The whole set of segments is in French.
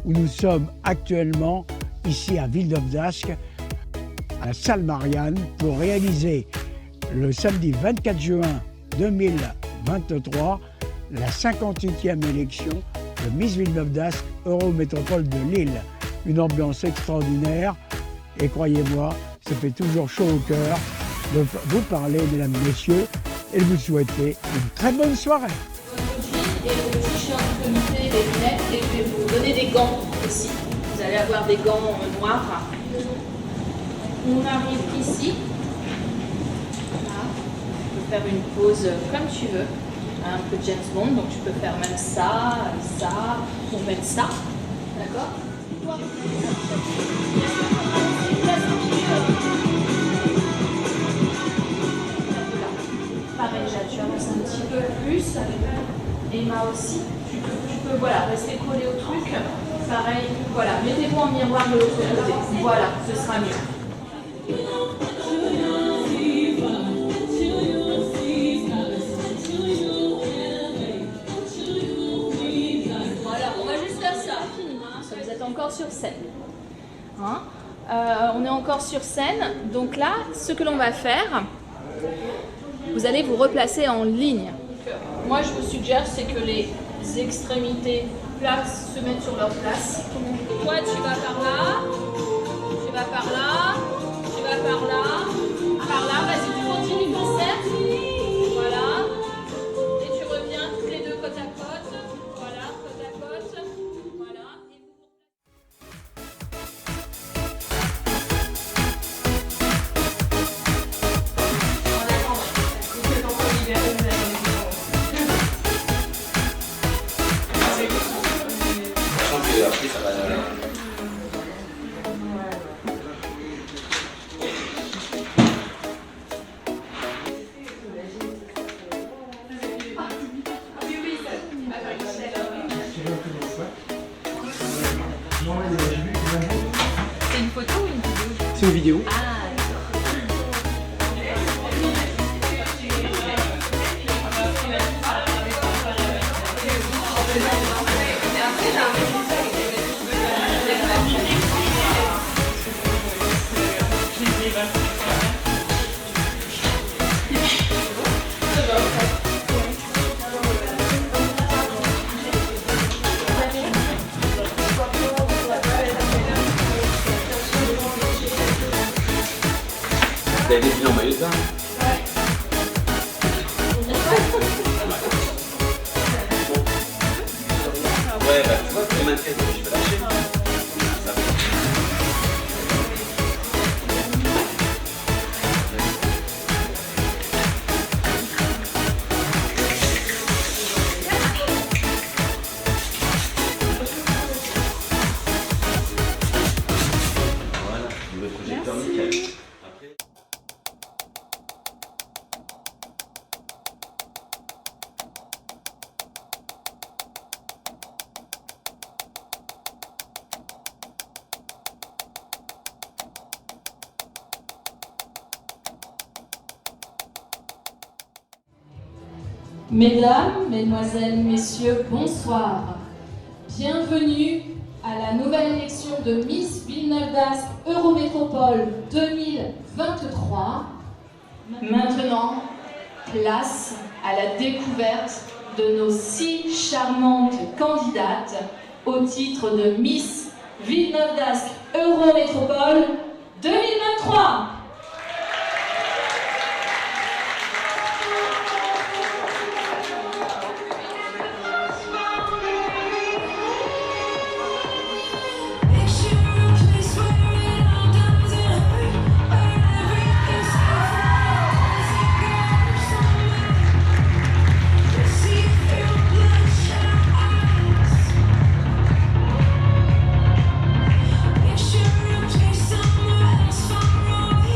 où nous sommes actuellement ici à Villeneuve d'Ascq, à la salle Marianne, pour réaliser le samedi 24 juin 2023 la 58e élection de Miss Villeneuve d'Ascq Eurométropole de Lille. Une ambiance extraordinaire et croyez-moi, ça fait toujours chaud au cœur de vous parler, mesdames, messieurs, et de vous souhaiter une très bonne soirée. Et vos t-shirts de comité, les lunettes, et je vais vous donner des gants aussi. Vous allez avoir des gants noirs. On arrive ici. Là. Tu peux faire une pause comme tu veux. Un peu James Bond, donc tu peux faire même ça, ou même ça. D'accord? Pareil, tu avances un petit peu plus. Emma aussi. Tu peux voilà, rester collé au truc. Pareil, voilà, mettez-vous en miroir de l'autre côté. Voilà, ce sera mieux. Voilà, on va juste faire ça. Vous êtes encore sur scène. Hein? On est encore sur scène. Donc là, ce que l'on va faire, vous allez vous replacer en ligne. Moi, je vous suggère, c'est que les extrémités se mettent sur leur place. Toi, tu vas par là, tu vas par là, tu vas par là. Vas-y, tu continues ton cercle. Voilà. Et tu reviens tous les deux côte à côte. Voilà, côte à côte. Voilà. Après, ça va. C'est une photo ou une vidéo? C'est une vidéo. Vous avez des bilans en maillot de bain? Ouais, bah tu vois, tu maintiens, je peux lâcher. Voilà, le projecteur nickel. Mesdames, Mesdemoiselles, Messieurs, bonsoir. Bienvenue à la nouvelle élection de Miss Villeneuve d'Ascq Eurométropole 2023. Maintenant, place à la découverte de nos 6 charmantes candidates au titre de Miss Villeneuve d'Ascq Eurométropole 2023. Somewhere else from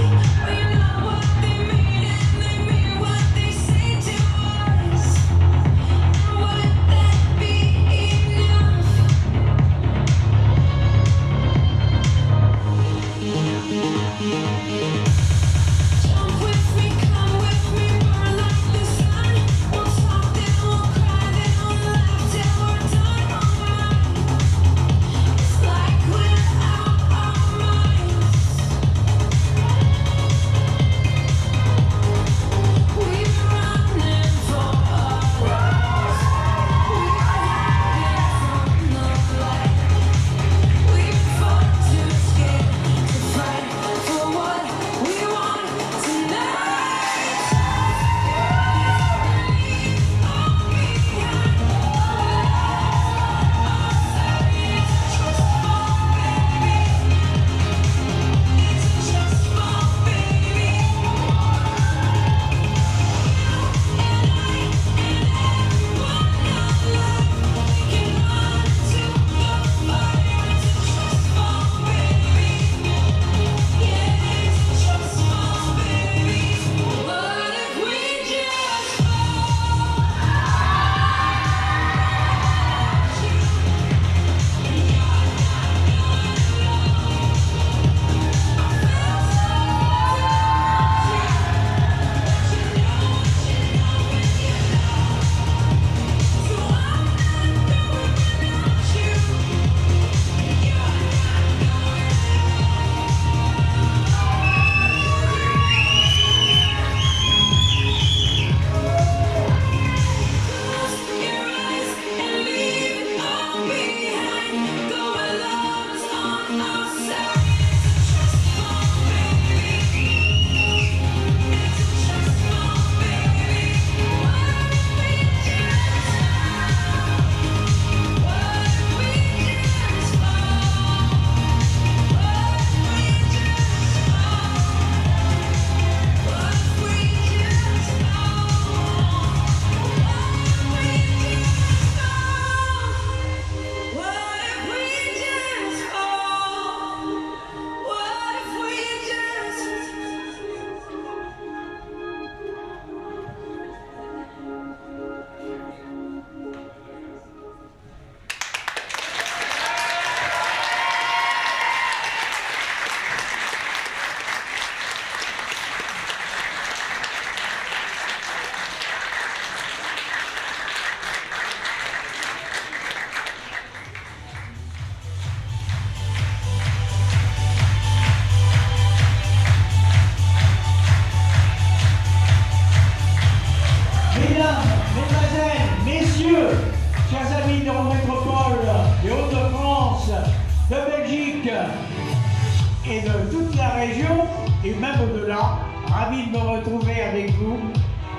et de toute la région et même au-delà. Ravi de me retrouver avec vous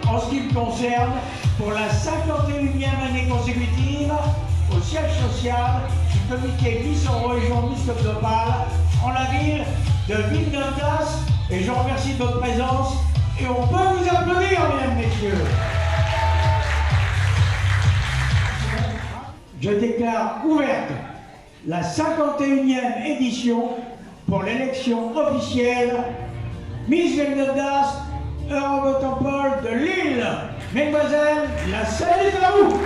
en ce qui me concerne pour la 51e année consécutive au siège social du comité Miss Eurorégion Miss Côte d'Opale en la ville de Villeneuve-d'Ascq. Et je remercie de votre présence et on peut vous applaudir, mesdames, messieurs. Je déclare ouverte la 51e édition pour l'élection officielle Miss Villeneuve-d'Ascq Eurométropole de Lille. Mesdemoiselles, la scène est à vous.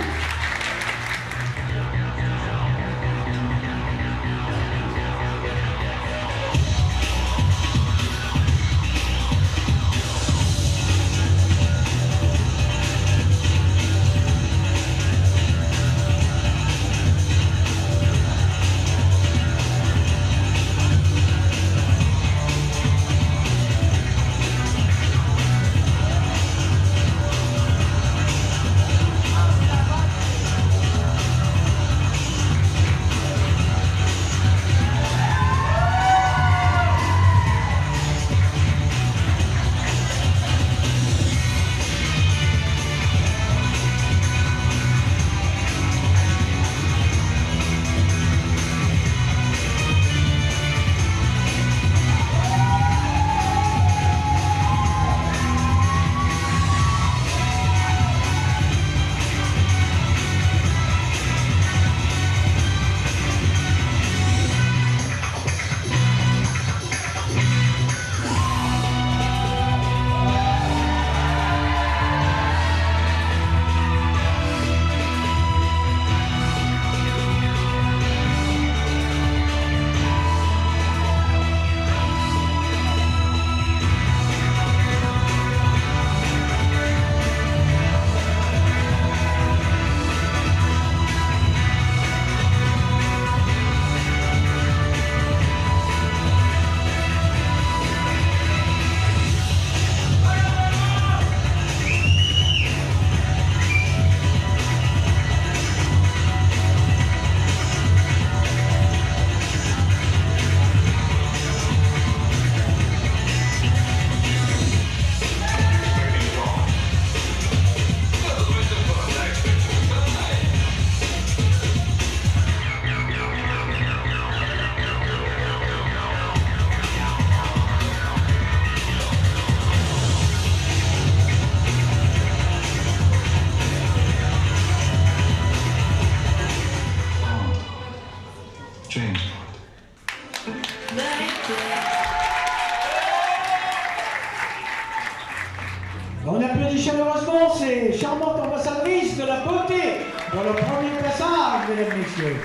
On applaudit chaleureusement ces charmantes ambassadrices de la beauté dans le premier passage, mesdames et messieurs.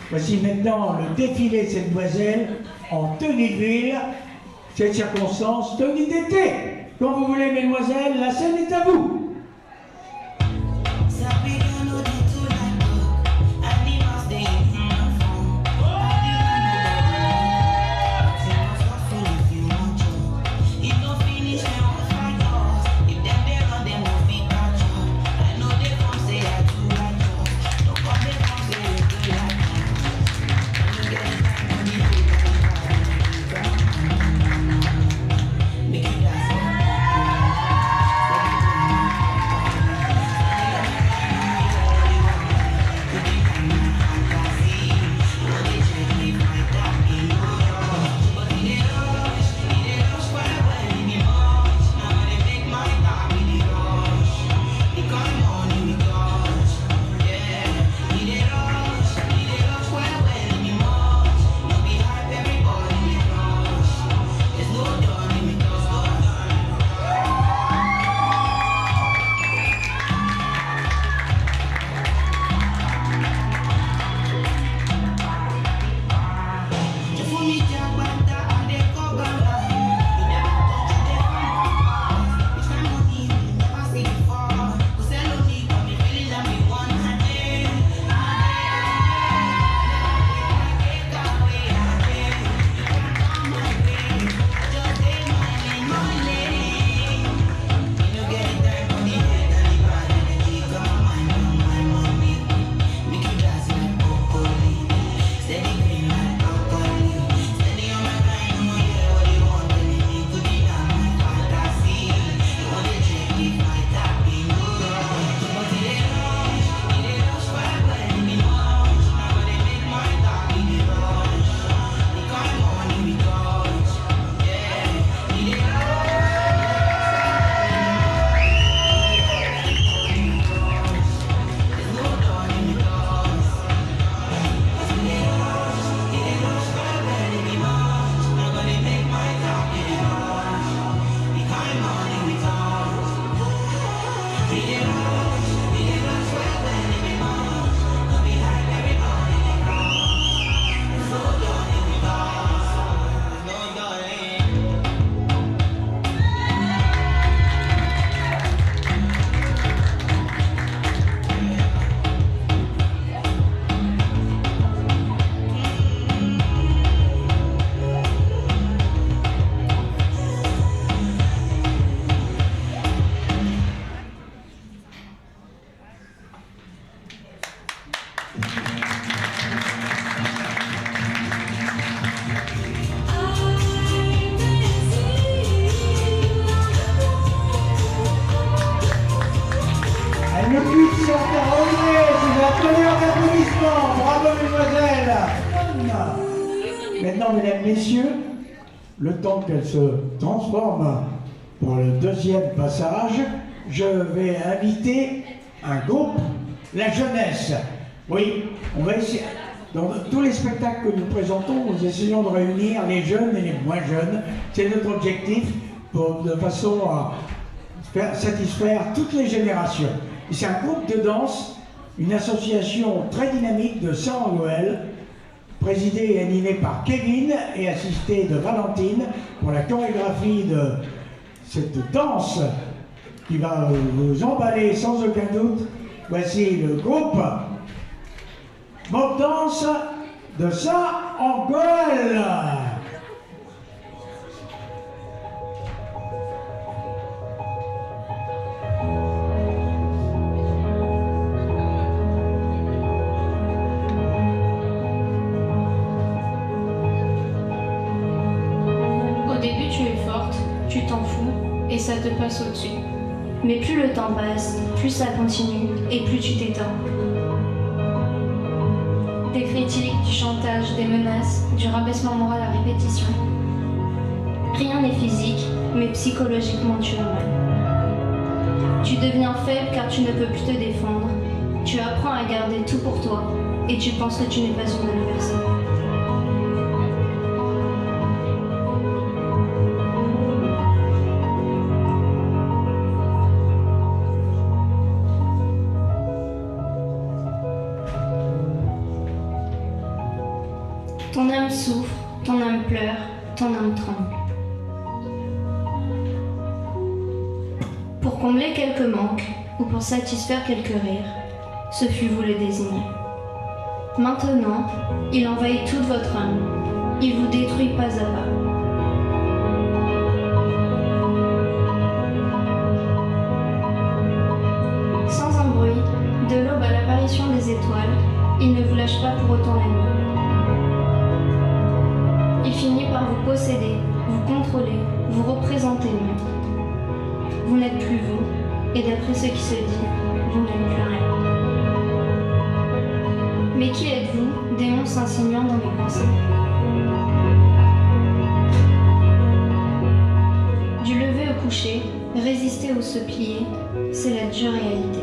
Voici maintenant le défilé de ces demoiselles en tenue de ville, cette circonstance, tenue d'été. Quand vous voulez, mesdemoiselles, la scène est à vous. Maintenant, mesdames, messieurs, le temps qu'elle se transforme pour le deuxième passage, je vais inviter un groupe, la jeunesse. Oui, on va essayer. Dans tous les spectacles que nous présentons, nous essayons de réunir les jeunes et les moins jeunes. C'est notre objectif de façon à satisfaire toutes les générations. Et c'est un groupe de danse, une association très dynamique de Saint-Noël, présidée et animée par Kevin et assistée de Valentine pour la chorégraphie de cette danse qui va vous emballer sans aucun doute. Voici le groupe Mock Dance de Saint-Angol. Au début, tu es forte, tu t'en fous et ça te passe au-dessus. Mais plus le temps passe, plus ça continue et plus tu t'éteins. Des critiques, du chantage, des menaces, du rabaissement moral à répétition. Rien n'est physique, mais psychologiquement tu as mal. Tu deviens faible car tu ne peux plus te défendre. Tu apprends à garder tout pour toi et tu penses que tu n'es pas une bonne personne. Ton âme souffre, ton âme pleure, ton âme tremble. Pour combler quelques manques ou pour satisfaire quelques rires, ce fut vous le désigné. Maintenant, il envahit toute votre âme, il vous détruit pas à pas. Sans un bruit, de l'aube à l'apparition des étoiles, il ne vous lâche pas pour autant la nuit. Il finit par vous posséder, vous contrôler, vous représenter même. Vous n'êtes plus vous, et d'après ce qui se dit, vous n'êtes plus rien. Mais qui êtes-vous, démon s'insinuant dans mes pensées? Du lever au coucher, résister ou se plier, c'est la dure réalité.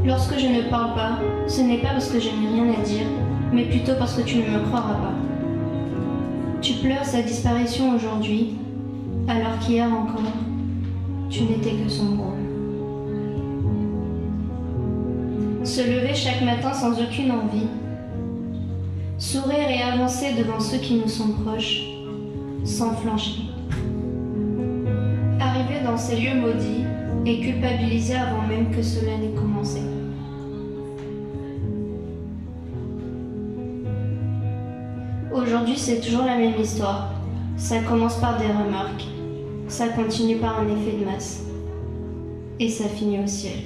Lorsque je ne parle pas, ce n'est pas parce que je n'ai rien à dire, mais plutôt parce que tu ne me croiras pas. Tu pleures sa disparition aujourd'hui, alors qu'hier encore, tu n'étais que son rôle. Se lever chaque matin sans aucune envie, sourire et avancer devant ceux qui nous sont proches, sans flancher. Arriver dans ces lieux maudits et culpabiliser avant même que cela n'ait commencé. Aujourd'hui, c'est toujours la même histoire. Ça commence par des remarques, ça continue par un effet de masse, et ça finit au ciel.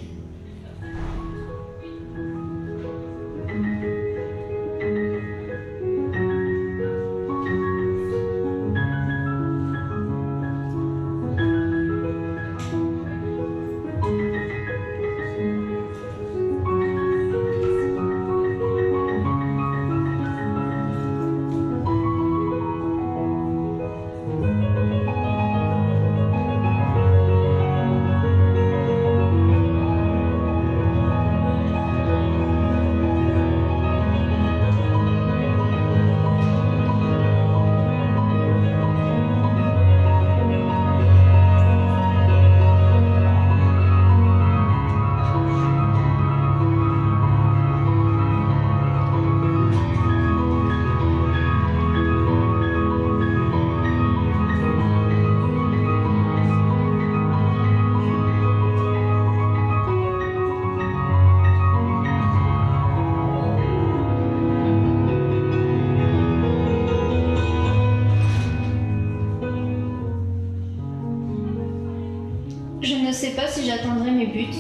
Je ne sais pas si j'atteindrai mes buts,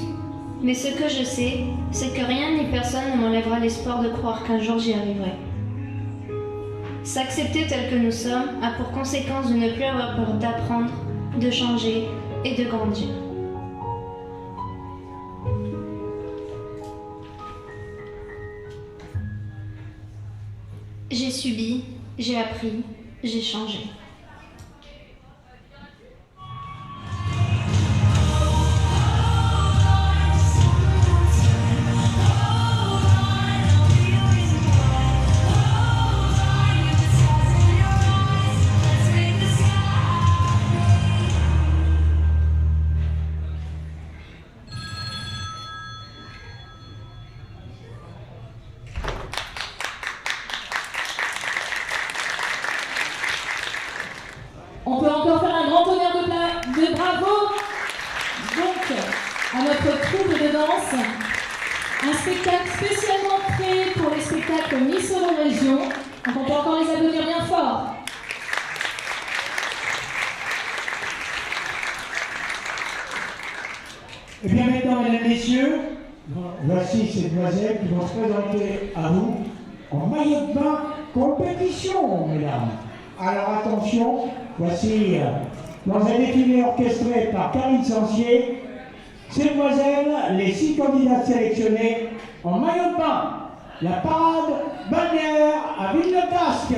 mais ce que je sais, c'est que rien ni personne ne m'enlèvera l'espoir de croire qu'un jour j'y arriverai. S'accepter tel que nous sommes a pour conséquence de ne plus avoir peur d'apprendre, de changer et de grandir. J'ai subi, j'ai appris, j'ai changé. On peut encore faire un grand honneur de bravo donc à notre troupe de danse. Un spectacle spécialement créé pour les spectacles Miss Eurorégion. Donc on peut encore les applaudir bien fort. Et bien maintenant, mesdames, messieurs, voici ces demoiselles qui vont se présenter à vous en maillot de bain compétition, mesdames. Alors attention, voici dans un défilé orchestré par Karine Sancier, ces demoiselles, les 6 candidats sélectionnés en maillot de bain. La parade balnéaire à Villeneuve-d'Ascq.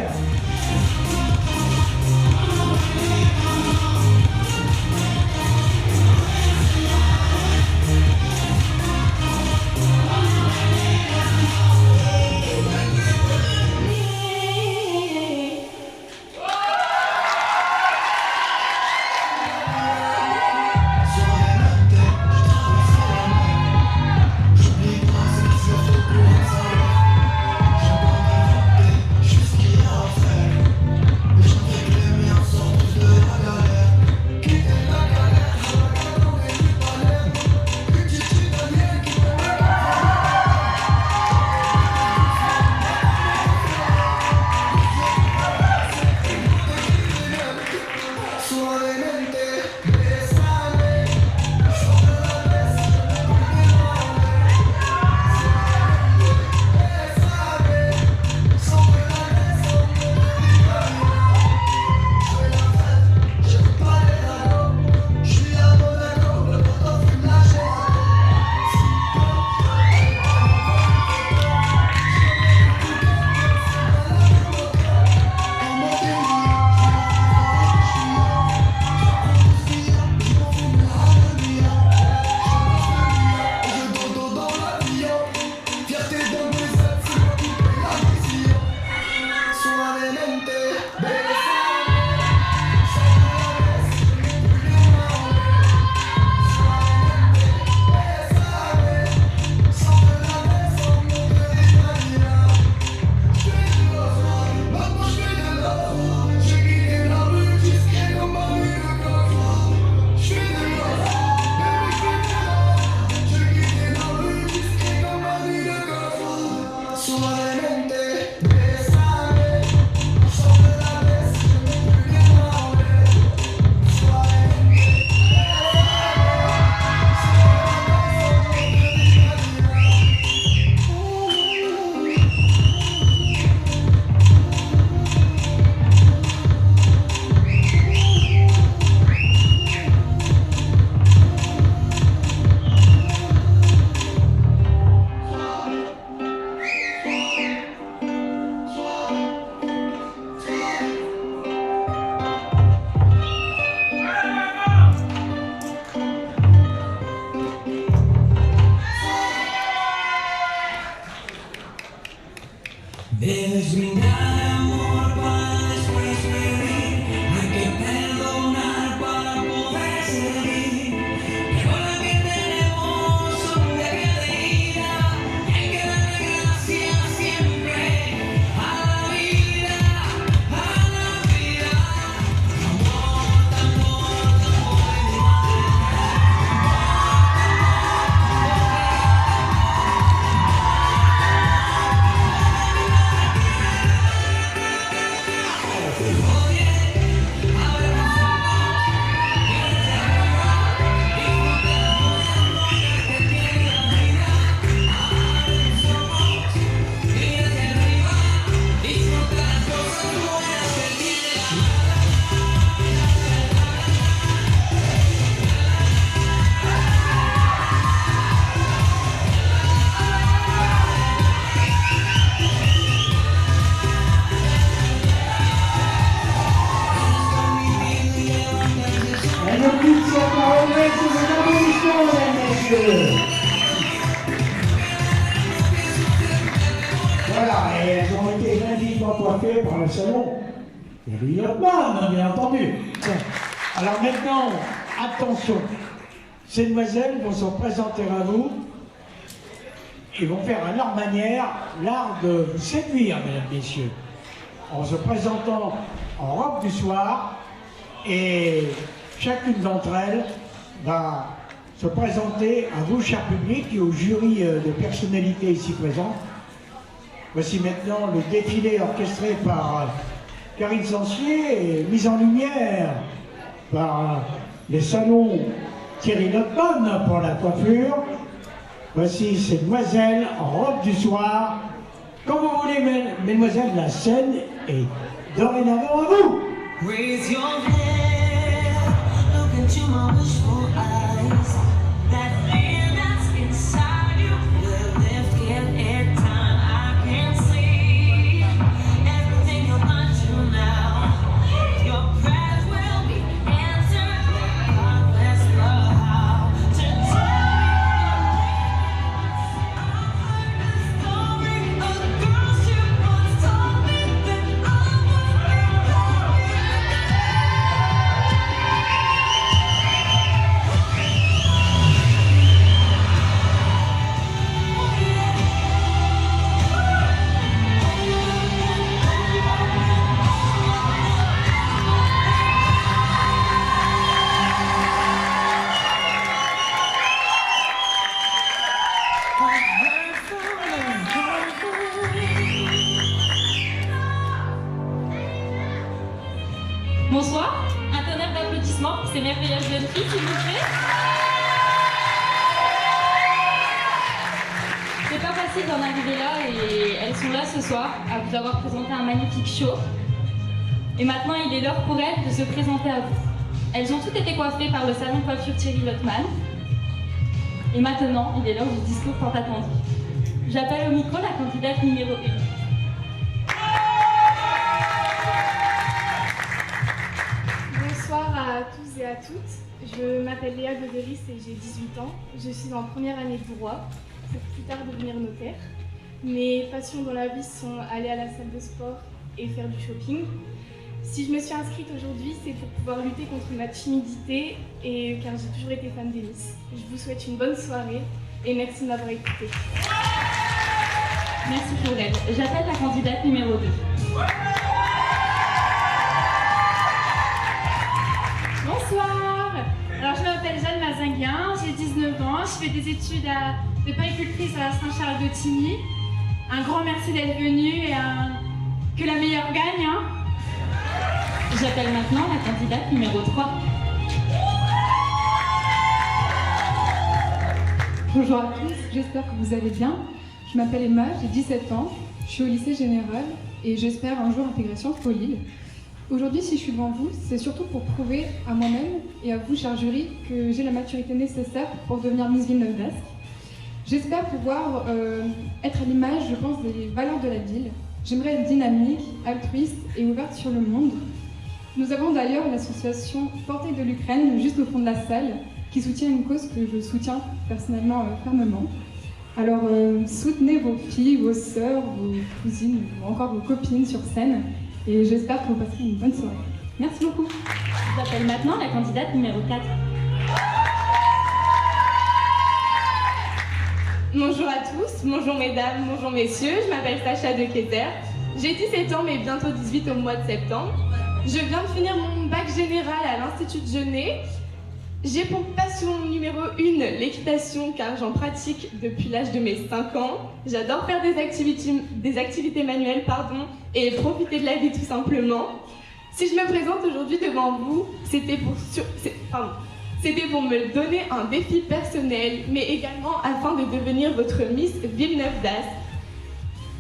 équipes sont parolées sous vos applaudissements, mesdames et messieurs. Voilà, et elles ont été magnifiquement coiffées par le salon. Et Louis Lotman, bien entendu. Alors maintenant, attention, ces demoiselles vont se présenter à vous et vont faire à leur manière l'art de vous séduire, mesdames, messieurs, en se présentant en robe du soir, et chacune d'entre elles va se présenter à vous, cher public, et au jury de personnalités ici présentes. Voici maintenant le défilé orchestré par Karine Sancier et mis en lumière par les salons Thierry Lotman pour la coiffure. Voici ces demoiselles en robe du soir. Comme vous voulez, mesdemoiselles, la scène est dorénavant à vous. Raise your head, look into my wishful eyes. That fear that's inside you will lift every time I can see everything you're going to now. Your prayers will be answered. God bless the how to tell me a girl she once told me that I would be lonely. Bonsoir, un tonnerre d'applaudissements pour ces merveilleuses jeunes filles, s'il vous plaît. C'est pas facile d'en arriver là et elles sont là ce soir à vous avoir présenté un magnifique show. Et maintenant, il est l'heure pour elles de se présenter à vous. Elles ont toutes été coiffées par le salon de coiffure Thierry Lotman. Et maintenant, il est l'heure du discours tant attendu. J'appelle au micro la candidate numéro 1. Bonsoir à tous et à toutes. Je m'appelle Léa Goderis et j'ai 18 ans. Je suis en première année de droit pour plus tard devenir notaire. Mes passions dans la vie sont aller à la salle de sport et faire du shopping. Si je me suis inscrite aujourd'hui, c'est pour pouvoir lutter contre ma timidité et car j'ai toujours été fan tennis. Je vous souhaite une bonne soirée et merci de m'avoir écouté. Merci Claudette. J'appelle la candidate numéro 2. Bonsoir. Alors je m'appelle Jeanne Mazinguien, j'ai 19 ans, je fais des études de péricultrice à Saint-Charles-de-Tigny. Un grand merci d'être venu et que la meilleure gagne. Hein. J'appelle maintenant la candidate numéro 3. Bonjour à tous, j'espère que vous allez bien. Je m'appelle Emma, j'ai 17 ans, je suis au lycée général et j'espère un jour intégrer Sciences Po Lille. Aujourd'hui, si je suis devant vous, c'est surtout pour prouver à moi-même et à vous, cher jury, que j'ai la maturité nécessaire pour devenir Miss Villeneuve d'Ascq. J'espère pouvoir être à l'image, je pense, des valeurs de la ville. J'aimerais être dynamique, altruiste et ouverte sur le monde. Nous avons d'ailleurs l'association Portée de l'Ukraine, juste au fond de la salle, qui soutient une cause que je soutiens personnellement fermement. Alors soutenez vos filles, vos sœurs, vos cousines ou encore vos copines sur scène et j'espère que vous passerez une bonne soirée. Merci beaucoup. J'appelle maintenant la candidate numéro 4. Bonjour à tous, bonjour mesdames, bonjour messieurs, je m'appelle Sacha de Keter. J'ai 17 ans mais bientôt 18 au mois de septembre. Je viens de finir mon bac général à l'Institut de Genève. J'ai pour passion numéro 1 l'équitation car j'en pratique depuis l'âge de mes 5 ans. J'adore faire des activités manuelles et profiter de la vie tout simplement. Si je me présente aujourd'hui devant vous, c'était pour me donner un défi personnel mais également afin de devenir votre Miss Villeneuve d'Ascq.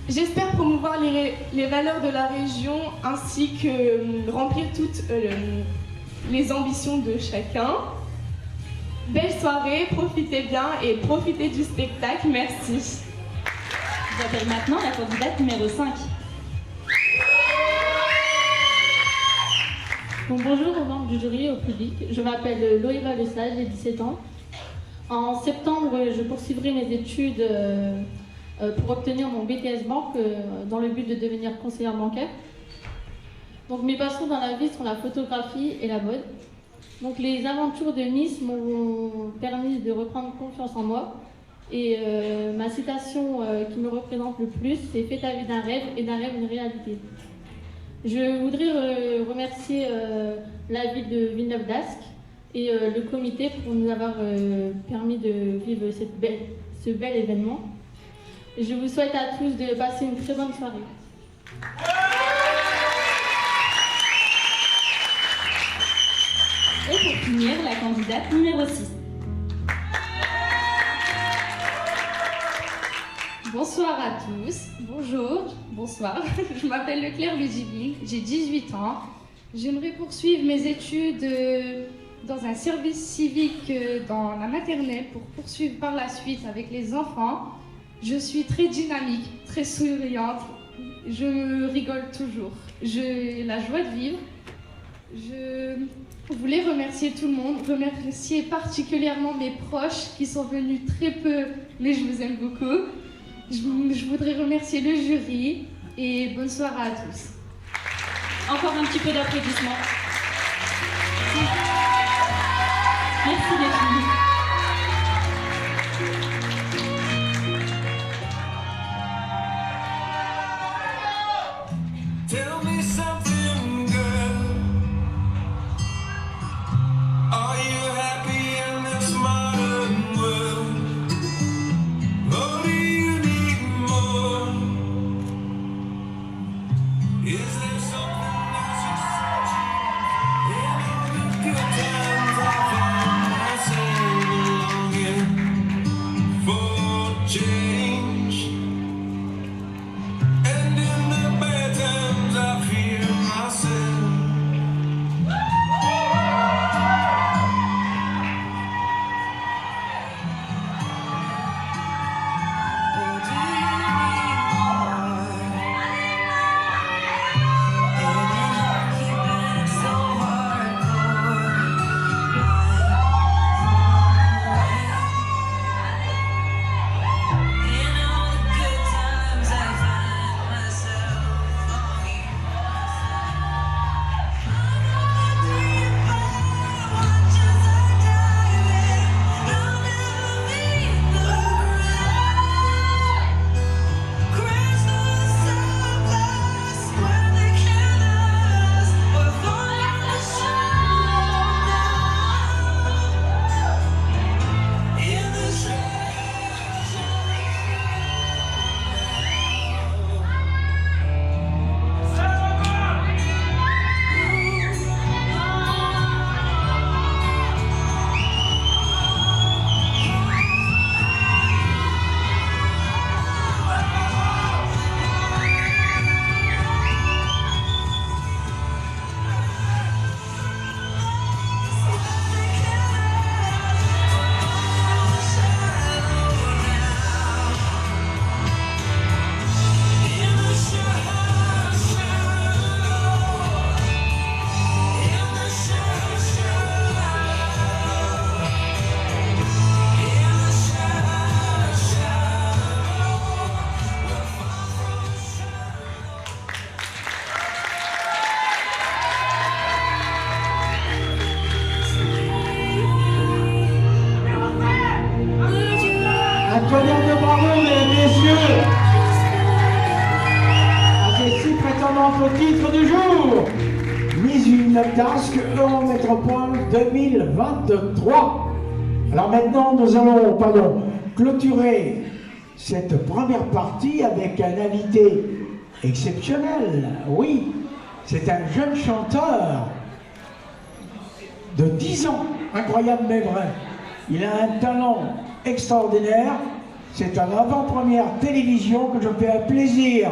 J'espère promouvoir les valeurs de la région ainsi que remplir toutes les ambitions de chacun. Belle soirée, profitez bien et profitez du spectacle, merci. J'appelle maintenant la candidate numéro 5. Donc, bonjour aux membres du jury et au public. Je m'appelle Loïva Lesage, j'ai 17 ans. En septembre, je poursuivrai mes études pour obtenir mon BTS Banque dans le but de devenir conseillère bancaire. Donc, mes passions dans la vie sont la photographie et la mode. Donc, les aventures de Nice m'ont permis de reprendre confiance en moi. Et ma citation qui me représente le plus, c'est « Fais ta vie d'un rêve et d'un rêve une réalité ». Je voudrais remercier la ville de Villeneuve-d'Ascq et le comité pour nous avoir permis de vivre ce bel événement. Et je vous souhaite à tous de passer une très bonne soirée. Et pour finir, la candidate numéro 6. Bonsoir à tous, bonjour, bonsoir, je m'appelle Leclerc Ludivine, j'ai 18 ans. J'aimerais poursuivre mes études dans un service civique dans la maternelle pour poursuivre par la suite avec les enfants. Je suis très dynamique, très souriante, je rigole toujours, j'ai la joie de vivre. Je voulais remercier tout le monde, remercier particulièrement mes proches qui sont venus très peu, mais je vous aime beaucoup. Je voudrais remercier le jury et bonne soirée à tous. Encore un petit peu d'applaudissements. Merci les filles. Tell me something, girl. Are you happy in this modern world? Or do you need more? Is there something that you're searching? In all the good times I find myself longing for change. And in the bad times I fear myself. Oh, do you need more? And I keep it so hardcore. In all the good times I find myself longing. Watch as I dive in, I'll never meet the ground. Crash through the surface where the cannons were falling to show now. In the Un tonnerre de bravo, mesdames et messieurs, à ces 6 prétendantes au titre du jour. Miss Villeneuve-d'Ascq Eurométropole 2023. Alors maintenant, nous allons clôturer cette première partie avec un invité exceptionnel. Oui, c'est un jeune chanteur de 10 ans, incroyable mais vrai. Il a un talent extraordinaire. C'est à l'avant-première télévision que je fais un plaisir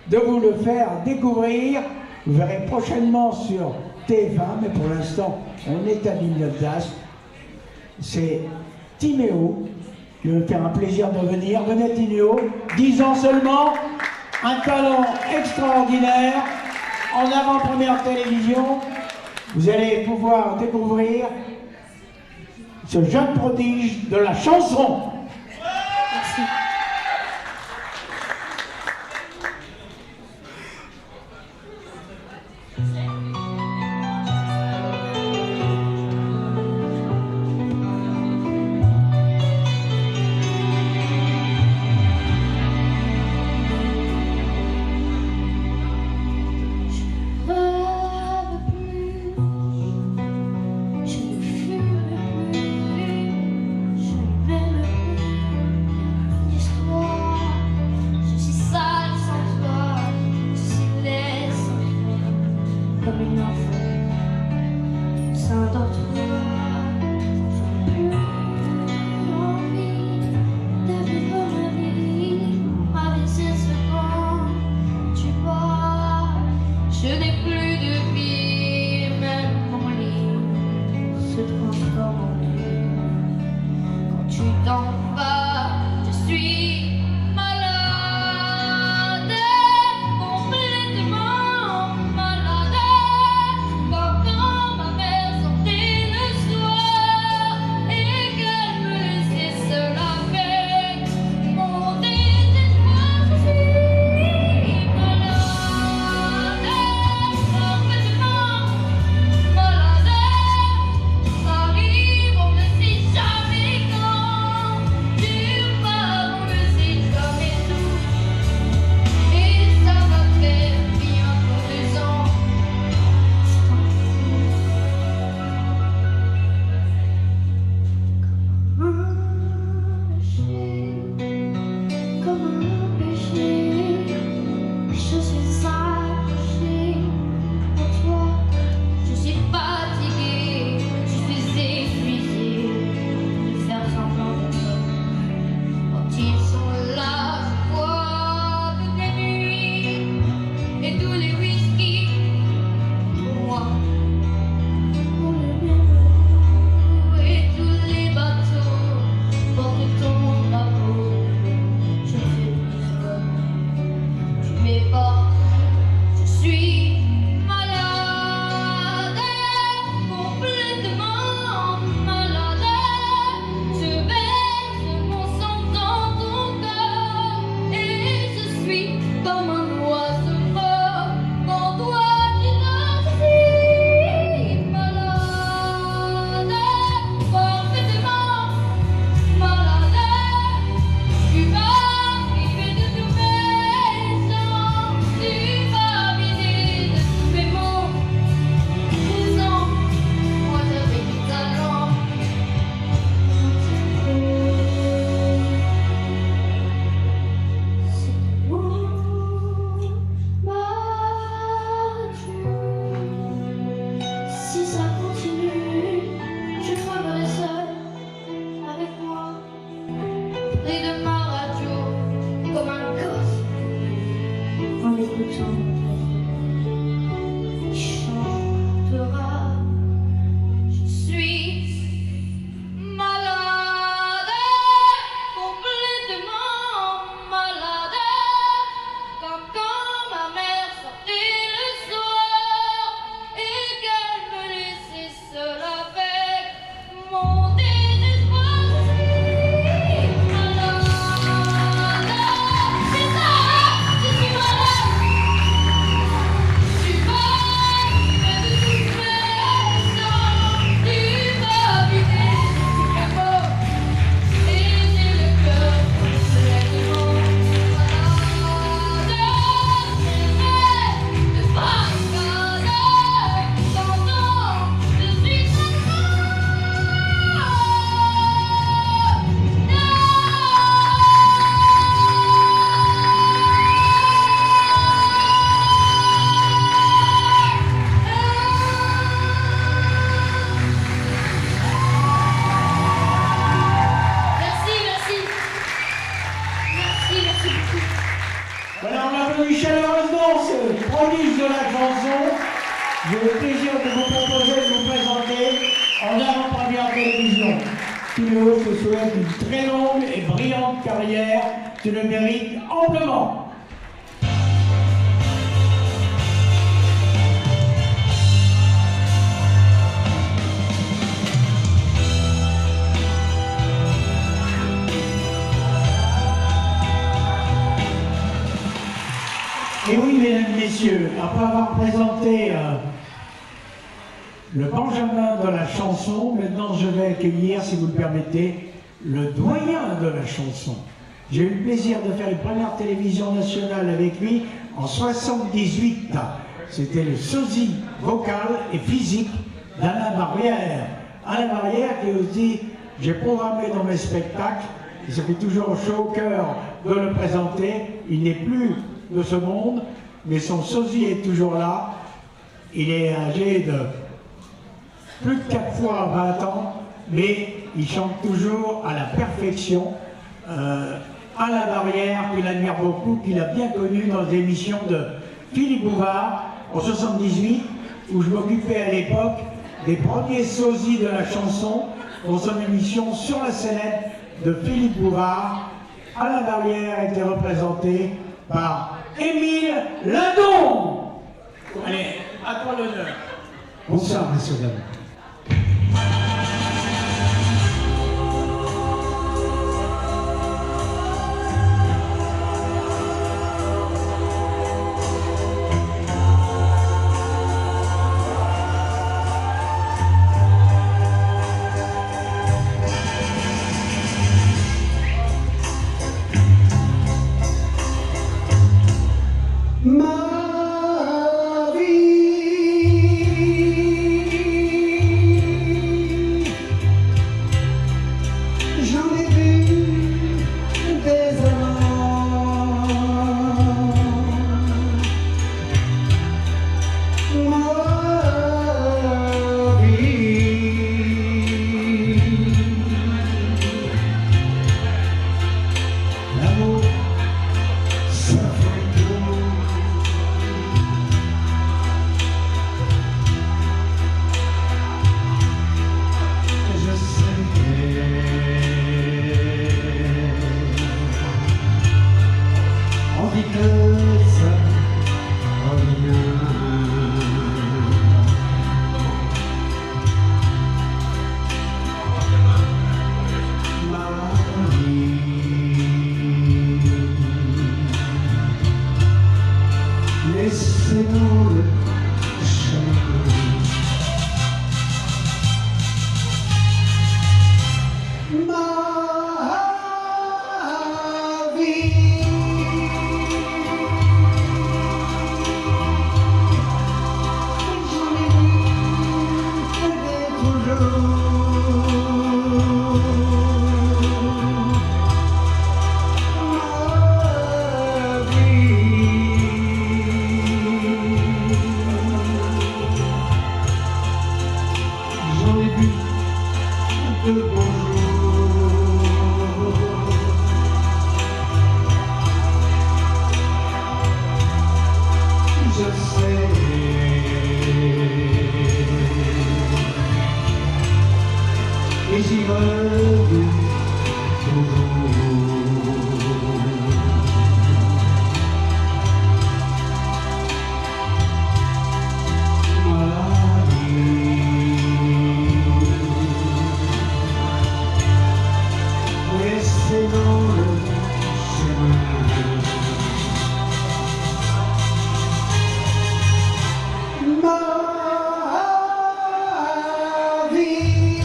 de vous le faire découvrir. Vous verrez prochainement sur TF1, mais pour l'instant, on est à Villeneuve-d'Ascq. C'est Timéo qui va me faire un plaisir de venir. Venez Timéo, 10 ans seulement, un talent extraordinaire, en avant-première télévision. vous allez pouvoir découvrir ce jeune prodige de la chanson. Merci. J'ai le plaisir de vous proposer de vous présenter en avant-première télévision. Timéo te souhaite une très longue et brillante carrière. Tu le mérites amplement. Et oui, mesdames, messieurs, après avoir présenté le Benjamin de la chanson, maintenant je vais accueillir, si vous le permettez, le doyen de la chanson. J'ai eu le plaisir de faire une première télévision nationale avec lui en 78. C'était le sosie vocal et physique d'Alain Barrière. Alain Barrière qui aussi, j'ai programmé dans mes spectacles, et ça fait toujours chaud au cœur de le présenter. Il n'est plus de ce monde, mais son sosie est toujours là. Il est âgé de plus de 4 fois 20 ans, mais il chante toujours à la perfection. Alain Barrière, qu'il admire beaucoup, qu'il a bien connu dans des émissions de Philippe Bouvard en 78, où je m'occupais à l'époque des premiers sosies de la chanson dans son émission Sur la sellette de Philippe Bouvard. Alain Barrière était représenté par Émile Ladon. Allez, à toi l'honneur. Bonsoir, messieurs, dames. Ma vie, j'en ai vu des amants. Ma vie, l'amour, ça fait tout. Je sais, on dit que ça revient. Ma vie, laissez-nous le chemin. Ma vie, j'en ai vu des toujours. Ma vie, j'en ai vu de beaux jours. Je sais, et j'y reviens toujours. Ma vie, laissez-nous le chemin. Ma vie,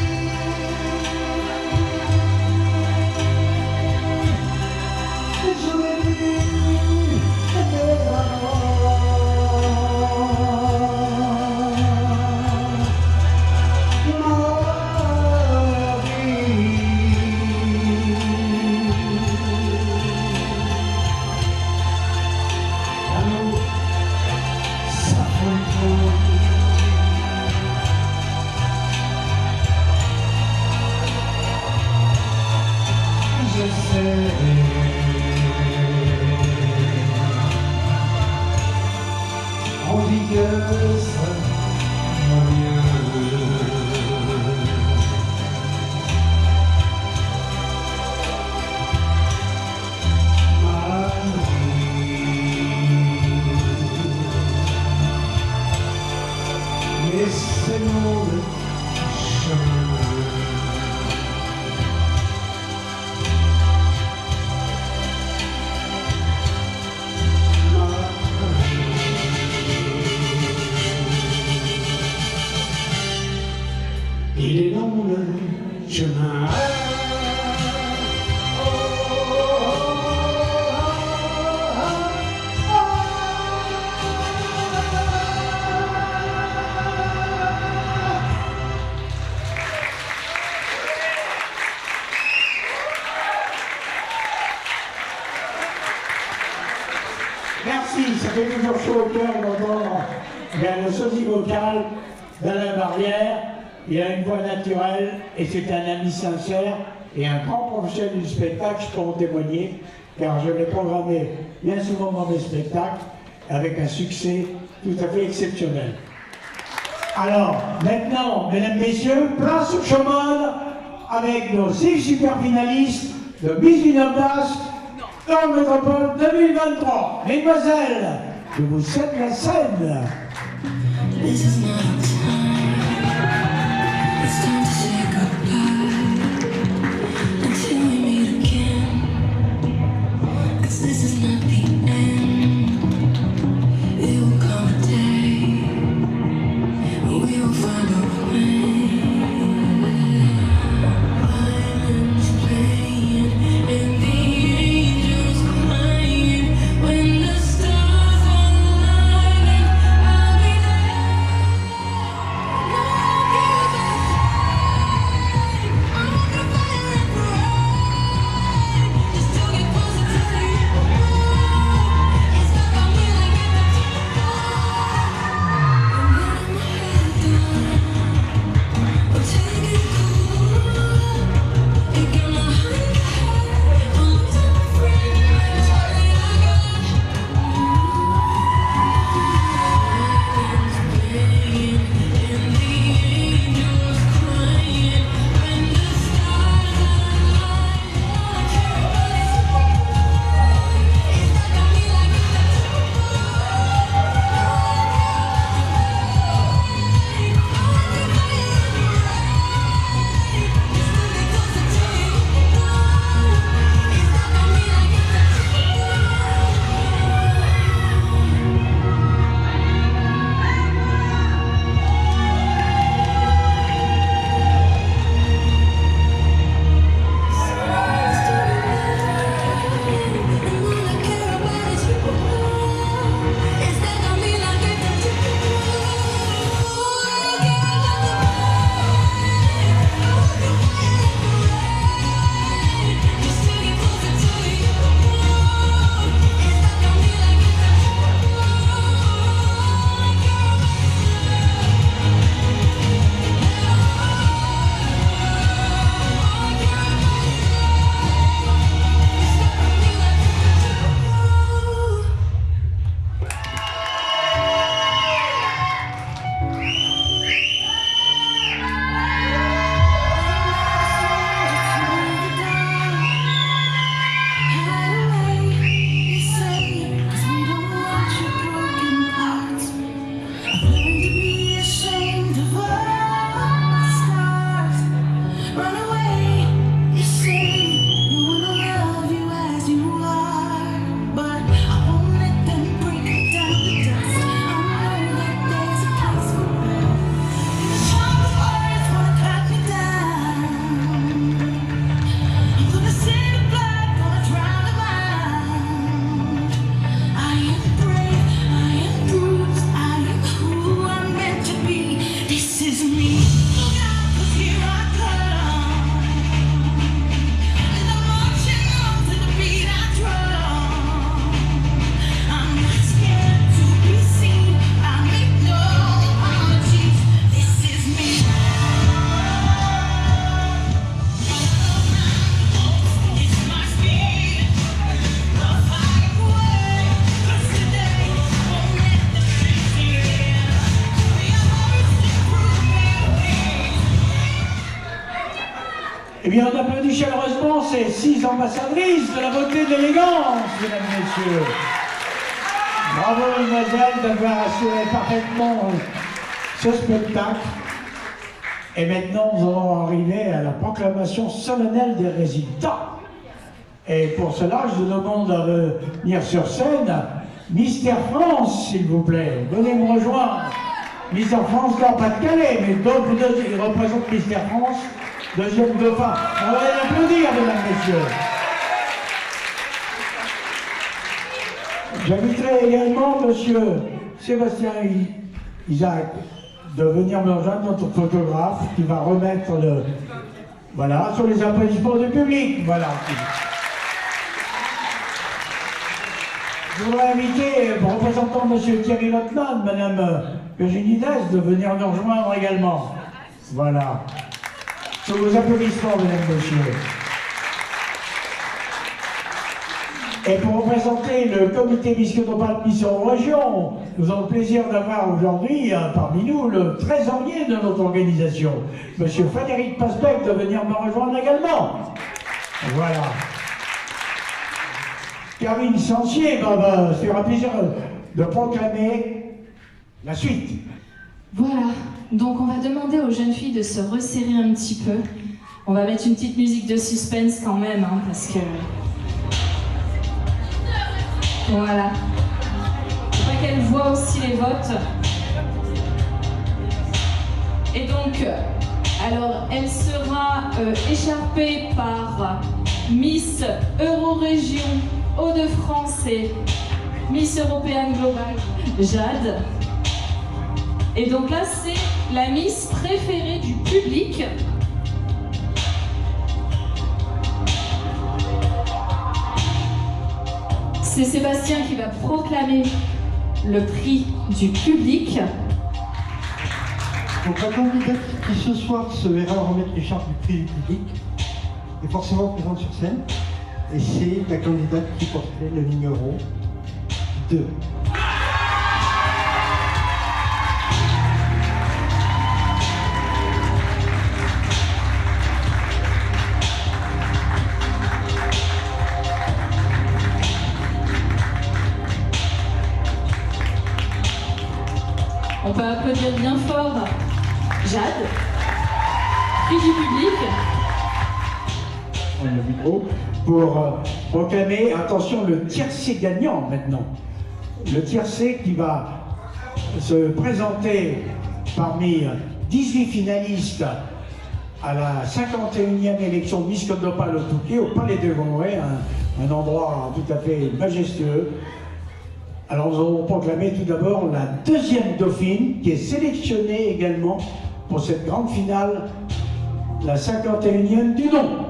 il est long le chemin. Merci, ça fait toujours chaud au cœur d'entendre le sosie vocal d'Alain Barrière. Il a une voix naturelle et c'est un ami sincère et un grand professionnel du spectacle, je peux en témoigner, car je l'ai programmé bien souvent dans mes spectacles avec un succès tout à fait exceptionnel. Alors, maintenant, mesdames, messieurs, place au showman avec nos 6 super finalistes de Miss Villeneuve dans le Métropole 2023. Mesdemoiselles, je vous cède la scène. This is not time. It's time to say goodbye until we meet again. 'Cause this is not the end. It will come a day. We will find a way. Violins playing and the angels crying. When the stars are aligning, I'll be there. Eh bien, on applaudit chaleureusement ces 6 ambassadrices de la beauté et de l'élégance, mesdames et messieurs. Bravo, mesdemoiselles, d'avoir assuré parfaitement ce spectacle. Et maintenant, nous allons arriver à la proclamation solennelle des résultats. Et pour cela, je vous demande à venir sur scène. Mystère France, s'il vous plaît. Venez me rejoindre. Mister France, non, Pas-de-Calais, mais donc il représente Mister France, deuxième dauphin. On va l'applaudir, mesdames, messieurs. J'inviterai également monsieur Sébastien Isaac de venir me rejoindre, notre photographe, qui va remettre le... Voilà, sur les applaudissements du public. Voilà. Je voudrais inviter le représentant de M. Thierry Lotman, Mme Virginie Dess, de venir nous rejoindre également. Voilà. Sur vos applaudissements, mesdames, messieurs. Et pour représenter le comité Bisquedopal Miss Région, nous avons le plaisir d'avoir aujourd'hui parmi nous le trésorier de notre organisation, M. Frédéric Pasbec, de venir me rejoindre également. Voilà. Karine Sancier va se faire un plaisir de proclamer la suite. Voilà, donc on va demander aux jeunes filles de se resserrer un petit peu. On va mettre une petite musique de suspense quand même, hein, parce que... Voilà. Faut pas qu'elles voient aussi les votes. Et donc, alors, elle sera écharpée par Miss Eurorégion Hauts-de-France et Miss Européenne Globale Jade. Et donc là, c'est la Miss préférée du public. C'est Sébastien qui va proclamer le prix du public. Donc la candidate qui ce soir se verra remettre l'écharpe du prix du public est forcément présente sur scène. Et c'est la candidate qui portait le numéro 2. On peut applaudir bien fort Jade, prix du public. On a le micro pour proclamer, attention, le tiercé gagnant maintenant. Le tiercé qui va se présenter parmi 18 finalistes à la 51e élection de Miss Côte-d'Opale au Touquet, au Palais de Gondouret, un endroit tout à fait majestueux. Alors nous allons proclamer tout d'abord la deuxième dauphine qui est sélectionnée également pour cette grande finale, la 51e du nom.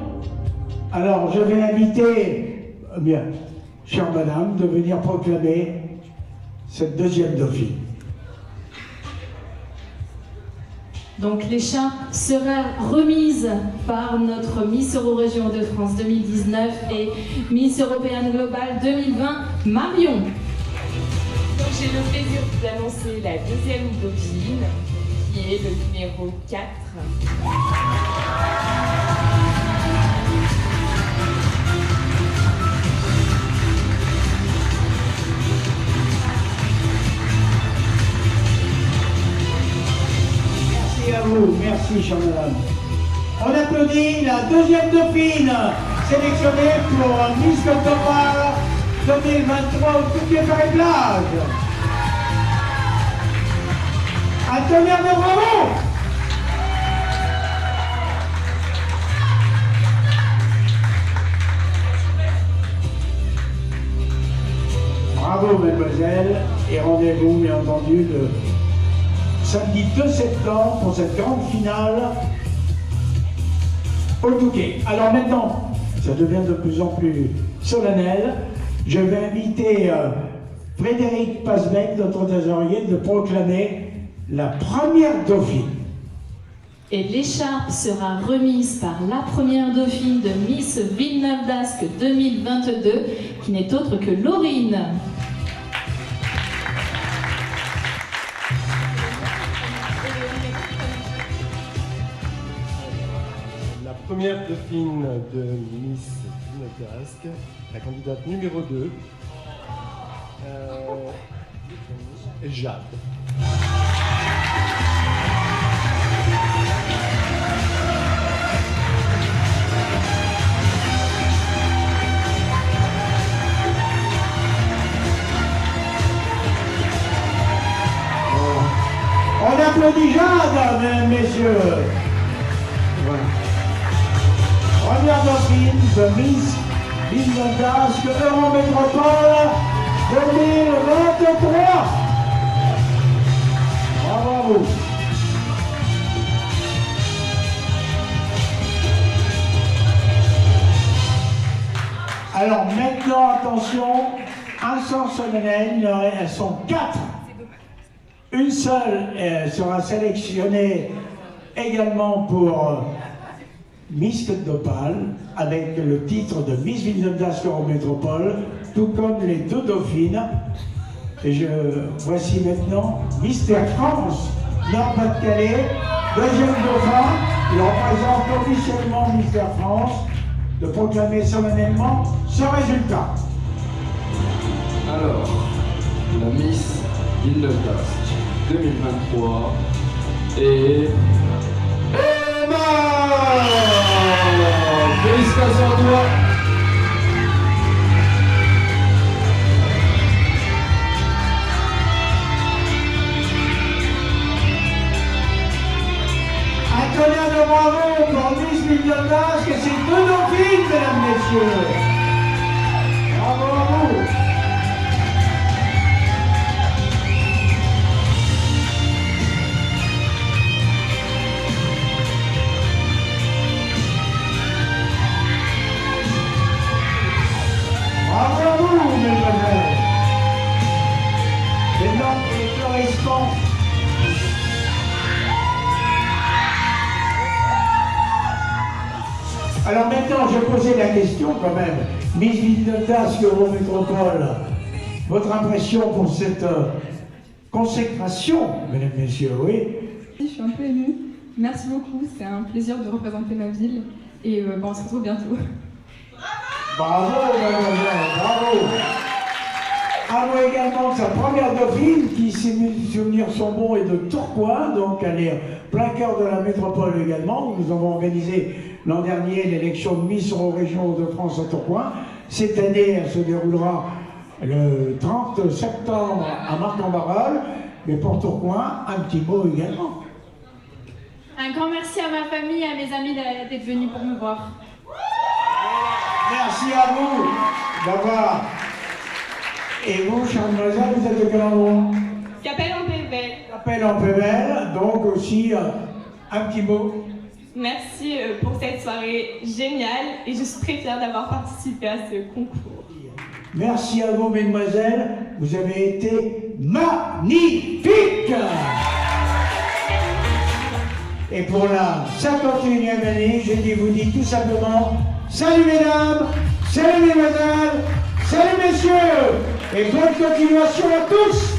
Alors je vais inviter, bien, chère madame, de venir proclamer cette deuxième dauphine. Donc l'écharpe sera remise par notre Miss Eurorégion de France 2019 et Miss Européenne Globale 2020, Marion. Donc j'ai le plaisir de vous annoncer la deuxième dauphine, qui est le numéro 4. Merci à vous, merci chère madame. On applaudit la deuxième dauphine sélectionnée pour Miss Côte-d'Opale 2023 au Touquet-Paris-Plage. Un tonnerre de bravo! Bravo mademoiselle, et rendez-vous bien entendu le samedi 2 septembre pour cette grande finale au Touquet. Alors maintenant, ça devient de plus en plus solennel. Je vais inviter Frédéric Pasbec, notre trésorier, de proclamer la première dauphine. Et l'écharpe sera remise par la première dauphine de Miss Villeneuve d'Ascq 2022, qui n'est autre que Laurine. La première dauphine de Miss Villeneuve d'Ascq, la candidate numéro 2, est Jade. On Mélodie Jade, mesdames, messieurs. Voilà. Première dauphine de Miss Ville-d'Ascq Eurométropole 2023. Bravo à vous. Alors maintenant, attention, instant solennel, elles sont 4. Une seule sera sélectionnée également pour Miss Côte d'Opale, avec le titre de Miss Ville-d'Ascq Eurométropole, tout comme les 2 dauphines. Et voici maintenant Mister France, Nord-Pas-de-Calais, 2e dauphin. Il représente officiellement Mister France, de proclamer solennellement ce résultat. Alors, la Miss Ville-d'Ascq 2023 est Emma. Félicitations à toi. Un tonnerre de bravo pour Miss Ville-d'Ascq et ses 2 dauphines, mesdames, messieurs. Bravo à vous. Bravo à vous, mesdemoiselles. Les noms et les correspondent. Alors maintenant, je posais la question quand même. Miss Ville-d'Ascq Eurométropole, votre impression pour cette consécration, mesdames, messieurs, oui? Je suis un peu émue. Merci beaucoup, c'est un plaisir de représenter ma ville. Et on se retrouve bientôt. Bravo, mademoiselle, bravo. À vous également sa première dauphine qui, si mes souvenirs sont bons, est de Tourcoing, donc elle est plein cœur de la métropole également. Nous avons organisé l'an dernier l'élection de Miss Euro-Région de France à Tourcoing. Cette année, elle se déroulera le 30 septembre à Marc-en-Barœul, mais pour Tourcoing, un petit mot également. Un grand merci à ma famille et à mes amis d'être venus pour me voir. Merci à vous d'avoir. Et vous, chère mademoiselle, vous êtes de quel endroit? Capelle-en-Pével. Capelle-en-Pével, donc aussi un petit mot. Merci pour cette soirée géniale et je suis très fière d'avoir participé à ce concours. Merci à vous, mesdemoiselles. Vous avez été magnifiques. Et pour la 51e année, je vous dis tout simplement salut mesdames, salut mesdemoiselles, salut messieurs, et bonne continuation à tous.